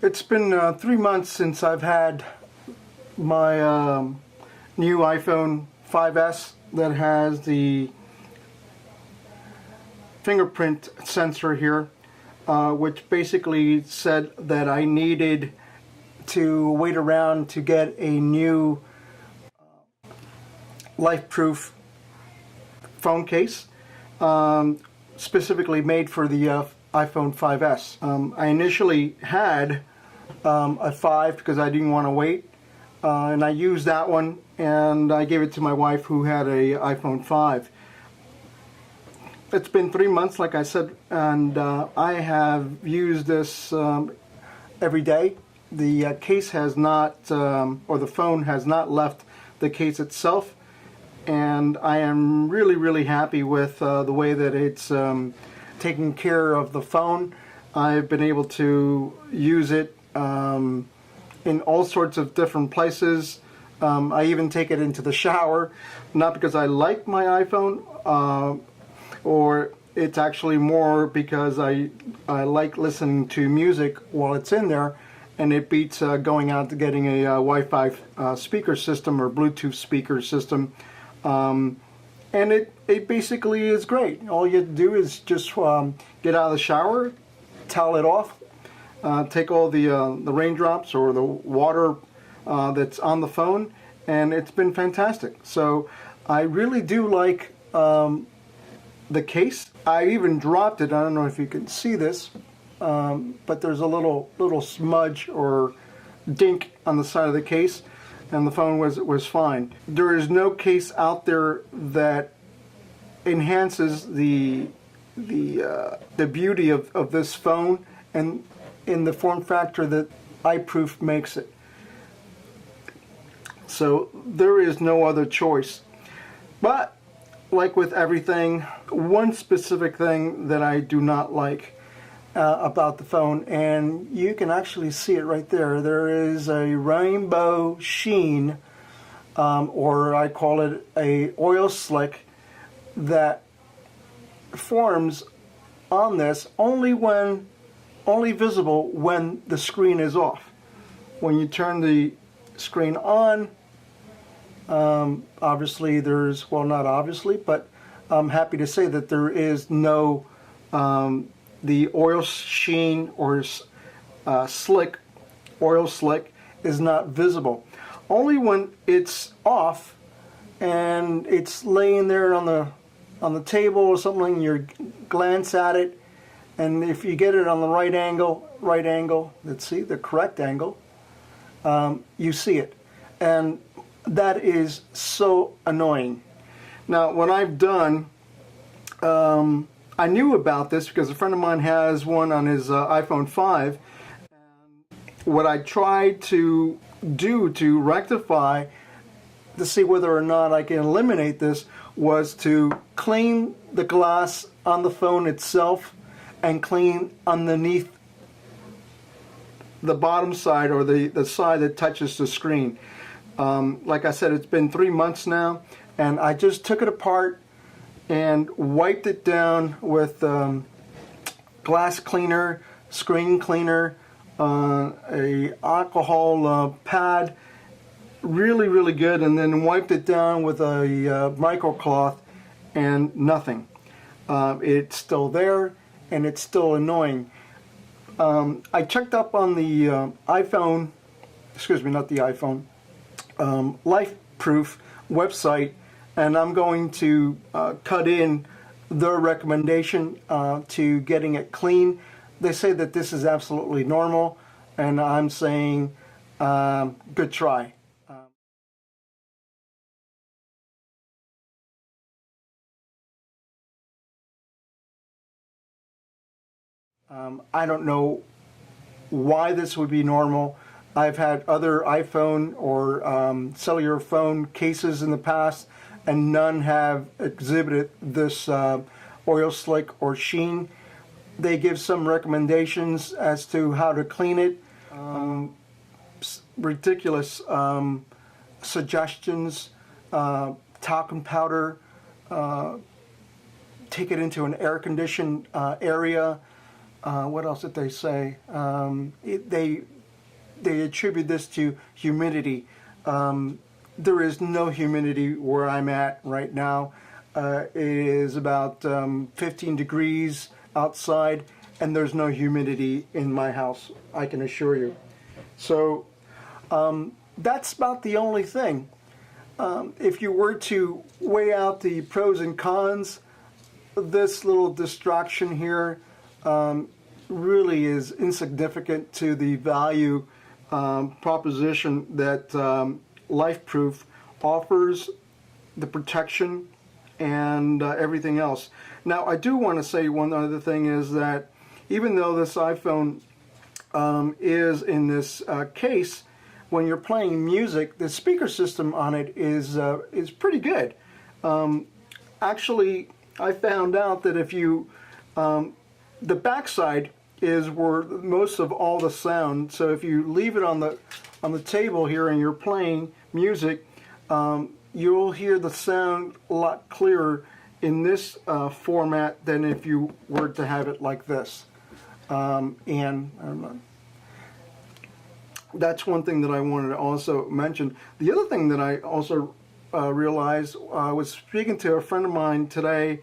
It's been 3 months since I've had my new iPhone 5S that has the fingerprint sensor here, which basically said that I needed to wait around to get a new Lifeproof phone case, specifically made for the iPhone 5S. I initially had a 5 because I didn't want to wait, and I used that one, and I gave it to my wife who had a iPhone 5. It's been 3 months, like I said, and I have used this every day. The case has not, or the phone has not left the case itself, and I am really happy with the way that it's taking care of the phone. I've been able to use it in all sorts of different places. I even take it into the shower, not because I like my iPhone, or it's actually more because I like listening to music while it's in there, and it beats going out to getting a Wi-Fi speaker system or Bluetooth speaker system. And it basically is great. All you do is just get out of the shower, towel it off, take all the raindrops or the water that's on the phone, and it's been fantastic. So I really do like the case. I even dropped it. I don't know if you can see this, but there's a little smudge or dink on the side of the case, and the phone was fine. There is no case out there that enhances the beauty of this phone and in the form factor that iProof makes it. So there is no other choice. But like with everything, one specific thing that I do not like about the phone, and you can actually see it right there. There is a rainbow sheen, or I call it a oil slick, that forms on this only visible when the screen is off. When you turn the screen on, obviously there's, well, not obviously, but I'm happy to say that there is no the oil sheen or oil slick is not visible. Only when it's off and it's laying there on the table or something, you glance at it, and if you get it on the right angle, let's see, the correct angle, you see it. And that is so annoying. Now, when I've done, I knew about this because a friend of mine has one on his iPhone 5. And what I tried to do to rectify, to see whether or not I can eliminate this, was to clean the glass on the phone itself and clean underneath the bottom side, or the side that touches the screen. Like I said, it's been 3 months now, and I just took it apart and wiped it down with glass cleaner, screen cleaner, a alcohol pad, really good, and then wiped it down with a microcloth, and nothing. It's still there, and it's still annoying. I checked up on the iPhone, excuse me, not the iPhone, Lifeproof website, and I'm going to cut in their recommendation to getting it clean. They say that this is absolutely normal, and I'm saying good try. I don't know why this would be normal. I've had other iPhone or cellular phone cases in the past, and none have exhibited this oil slick or sheen. They give some recommendations as to how to clean it. Ridiculous suggestions. Talcum powder. Take it into an air-conditioned area. What else did they say? They they attribute this to humidity. There is no humidity where I'm at right now. It is about 15 degrees outside, and there's no humidity in my house, I can assure you. So that's about the only thing. If you were to weigh out the pros and cons, this little distraction here really is insignificant to the value proposition that Lifeproof offers, the protection and everything else. Now, I do want to say one other thing is that even though this iPhone is in this case, when you're playing music, the speaker system on it is pretty good. Actually, I found out that if you the backside is where most of all the sound. So if you leave it on the table here and you're playing music, you'll hear the sound a lot clearer in this format than if you were to have it like this. And I don't know. That's one thing that I wanted to also mention. The other thing that I also realized, I was speaking to a friend of mine today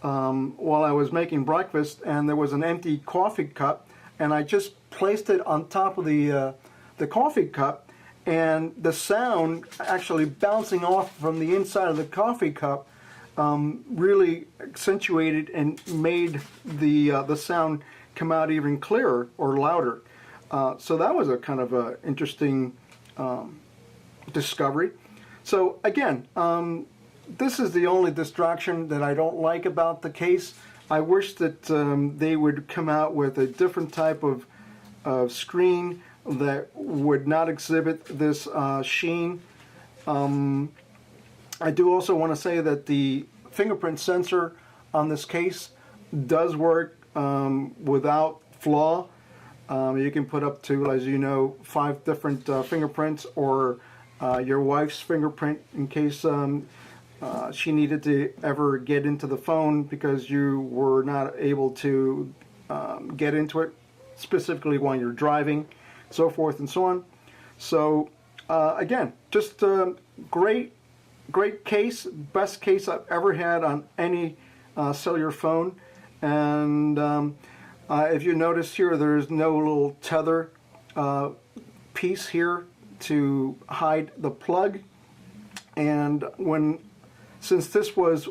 while I was making breakfast, and there was an empty coffee cup, and I just placed it on top of the coffee cup, and the sound actually bouncing off from the inside of the coffee cup really accentuated and made the sound come out even clearer or louder. So that was a kind of a interesting discovery. So again, this is the only distraction that I don't like about the case. I wish that they would come out with a different type of screen that would not exhibit this sheen. I do also want to say that the fingerprint sensor on this case does work without flaw. You can put up to, as you know, 5 different fingerprints, or your wife's fingerprint in case she needed to ever get into the phone because you were not able to get into it, specifically while you're driving, so forth and so on. So again, just a great case, best case I've ever had on any cellular phone. And if you notice here, there's no little tether piece here to hide the plug. And since this was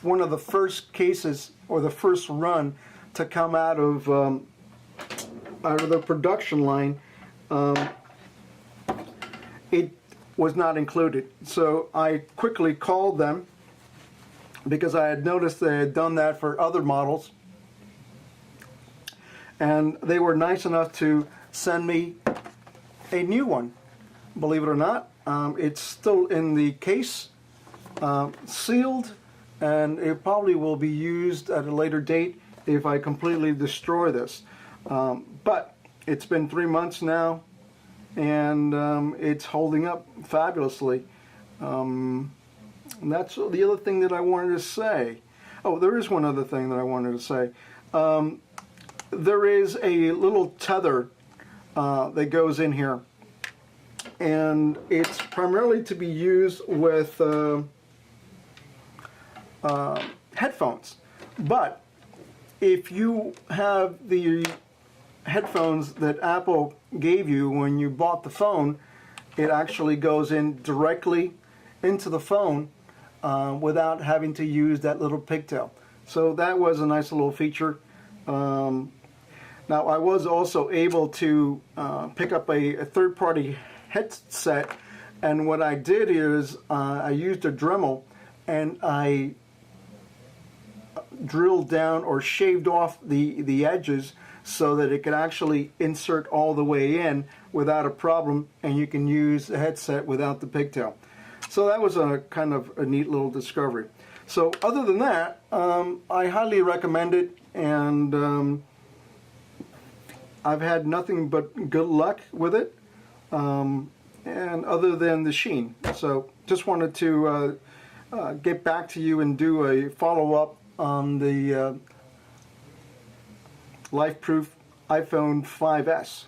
one of the first cases, or the first run to come out of the production line, it was not included. So I quickly called them, because I had noticed they had done that for other models, and they were nice enough to send me a new one. Believe it or not, it's still in the case, sealed, and it probably will be used at a later date if I completely destroy this. But it's been 3 months now, and it's holding up fabulously. And that's the other thing that I wanted to say. Oh, there is one other thing that I wanted to say. There is a little tether that goes in here, and it's primarily to be used with headphones. But if you have the headphones that Apple gave you when you bought the phone, it actually goes in directly into the phone without having to use that little pigtail. So that was a nice little feature. Now, I was also able to pick up a third-party headset, and what I did is I used a Dremel, and I drilled down or shaved off the edges so that it could actually insert all the way in without a problem, and you can use the headset without the pigtail. So that was a kind of a neat little discovery. So other than that, I highly recommend it, and I've had nothing but good luck with it, and other than the sheen. So just wanted to get back to you and do a follow-up on the Lifeproof iPhone 5S.